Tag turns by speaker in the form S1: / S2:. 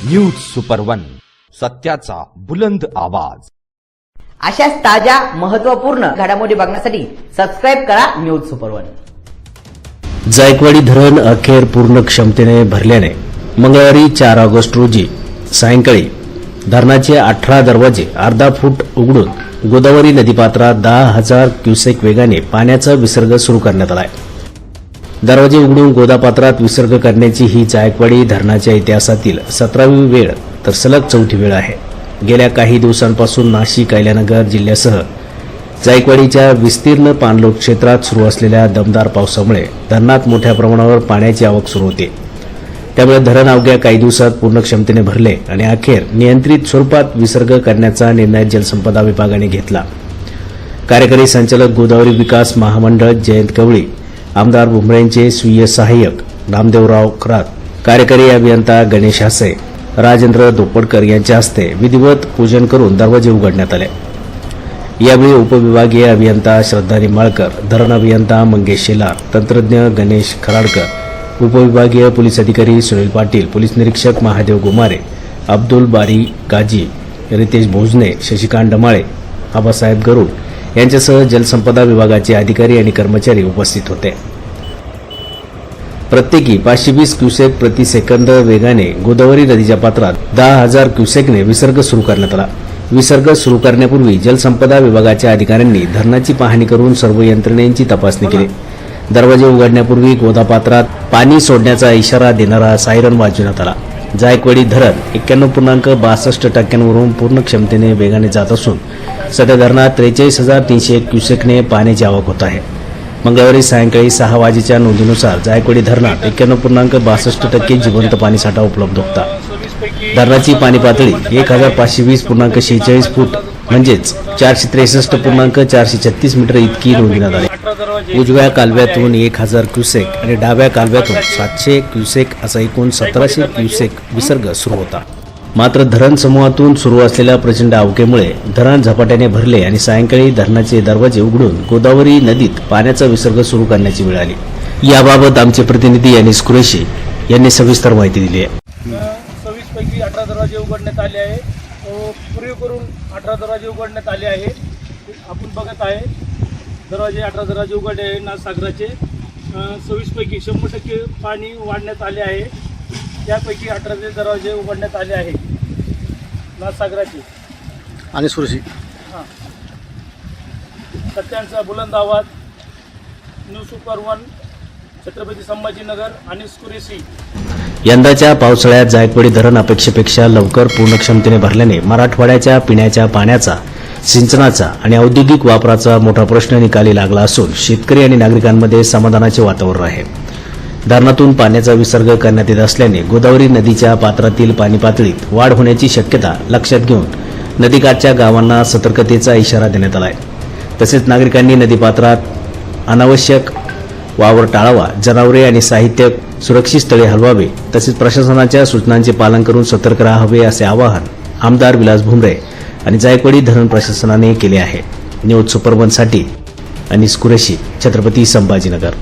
S1: News super one, सत्याचा बुलंद आवाज।
S2: अशाच ताज्या महत्त्वपूर्ण घडामोडी बघण्यासाठी सबस्क्राइब करा न्यूज सुपर वन।
S3: जायकवाडी धरण अखेर पूर्ण क्षमतेने भरल्याने मंगळवारी 4 ऑगस्ट रोजी सायंकाळी धरणाचे 18 दरवाजे अर्धा फूट उघडून गोदावरी नदीपात्रात 10,000 क्युसेक वेगाने पाण्याचा विसर्ग सुरू करण्यात आला आहे। दरवाजे उघडून गोदापात्रात विसर्ग करण्याची ही जायकवाडी धरणाच्या इतिहासातील 17वी वेळ तर सलग 4थी वेळ आहे। गेल्या काही दिवसांपासून नाशिक, अहिल्यानगर जिल्ह्यासह जायकवाडीच्या विस्तीर्ण पाणलोट क्षेत्रात सुरू असलेल्या दमदार पावसामुळे धरणात मोठ्या प्रमाणावर पाण्याची आवक सुरू होते। त्यामुळे धरण अवघ्या काही दिवसात पूर्ण क्षमतेने भरले आणि अखेर नियंत्रित स्वरूपात विसर्ग करण्याचा निर्णय जलसंपदा विभागाने घेतला। कार्यकारी संचालक गोदावरी विकास महामंडळ जयंत कवळी, आमदार भुमरेंचे स्वीय सहाय्यक नामदेवराव खरात, कार्यकारी अभियंता गणेश हासे, राजेंद्र दोपडकर यांच्या हस्ते विधिवत पूजन करून दरवाजे उघडण्यात आले। यावेळी उपविभागीय अभियंता श्रद्धा निंबाळकर, धरण अभियंता मंगेश शेलार, तंत्रज्ञ गणेश खराडकर, उपविभागीय पोलीस अधिकारी सुनील पाटील, पोलीस निरीक्षक महादेव गुमारे, अब्दुल बारी गाजी, रितेश भोजने, शशिकांत डमाळे, आबासाहेब गरुड यांच्यासह जलसंपदा विभागाचे अधिकारी आणि कर्मचारी उपस्थित होते। प्रत्येकी 520 क्युसेक प्रति सेकंद वेगाने गोदावरी नदीच्या पात्रात 10,000 क्युसेकने विसर्ग सुरू करण्यात आला। विसर्ग सुरू करण्यापूर्वी जलसंपदा विभागाच्या अधिकाऱ्यांनी धरणाची पाहणी करून सर्व यंत्रणेची तपासणी केली। दरवाजे उघडण्यापूर्वी गोदापात्रात पाणी सोडण्याचा इशारा देणारा सायरन वाजवण्यात आला। जायकवाडी धरण 91.62% वरून पूर्ण क्षमतेने वेगाने जात असून सध्या धरणात 43,301 क्युसेकने पाण्याची आवक होत आहे। मंगळवारी सायंकाळी 6 वाजेच्या नोंदीनुसार जायकवाडी धरणात 91.62% जिवंत पाणीसाठा उपलब्ध होता। धरणाची पाणी पातळी 1,520.46 फूट म्हणजेच 463.436 मीटर इतकी नोंदविण्यात आली। उजव्या कालव्यातून 1,000 क्युसेक आणि डाव्या कालव्यातून 700 क्युसेक असा एकूण 1,700 क्युसेक विसर्ग सुरू होता। मात्र धरण समूहातून सुरू असलेल्या प्रचंड अवकेमुळे धरण झपाट्याने भरले आणि सायंकाळी धरणाचे दरवाजे उघडून गोदावरी नदीत पाण्याचा विसर्ग सुरू करण्याची वेळ आली। याबाबत आमचे प्रतिनिधी अनिस कुरेशी यांनी सविस्तर माहिती दिली आहे।
S4: 26 पैकी 18 दरवाजे उघडण्यात आले आहे। पूर्वी करून 18 दरवाजे उघडण्यात आले आहे। आपण बघत आहे 18 दरवाजे उघडले आहे। नाथसागराचे 26 पैकी 100% पाणी वाढण्यात आले आहे। त्यापैकी 18 दरवाजे उघडण्यात आले आहे नाथसागराचे
S5: आणि सुरशी।
S4: सत्यांचा बुलंद आवाज, news super one, Chhatrapati Sambhajinagar आणि कुरेशी।
S3: यंदाच्या पावसाळ्यात जायकवाडी धरण अपेक्षेपेक्षा लवकर पूर्ण क्षमतेने भरल्याने मराठवाड्याच्या पिण्याच्या पाण्याचा, सिंचनाचा आणि औद्योगिक वापराचा मोठा प्रश्न निकाली लागला असून शेतकरी आणि नागरिकांमध्ये समाधानाचे वातावरण आहे। धरणातून पाण्याचा विसर्ग करण्यात येत असल्याने गोदावरी नदीच्या पात्रातील पाणी पातळीत वाढ होण्याची शक्यता लक्षात घेऊन नदीकाठच्या गावांना सतर्कतेचा इशारा देण्यात आला आहे। तसेच नागरिकांनी नदीपात्रात अनावश्यक वावर टाळावा, जनावरे आणि साहित्य सुरक्षित स्थळी हलवावे, तसेच प्रशासनाच्या सूचनांचे पालन करून सतर्क राहावे असे आवाहन आमदार विलास भुमरे आणि जायकवाडी धरण प्रशासनाने केले आहे। न्यूज सुपर वन साठी अनिस कुरेशी, छत्रपती संभाजीनगर।